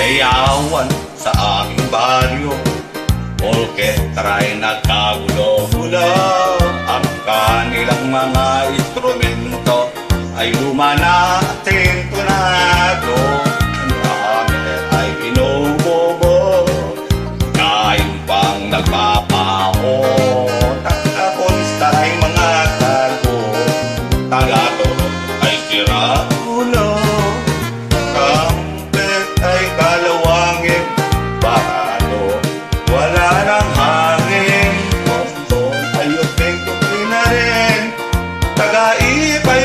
yawan sa aming baryo. Orkestra'y nagkagulo-gulo, ang kanilang mga instrumento ay luma na at sintonado. Ang dami ay binubobo, kain pang nagpapaho. Taga-konsta'y mga tago, taga-turot ay sira-ulo. Trumpet ay kalawangin, baro, wala nang hangin. Boston ay upeng-tupi na rin, taga-ipay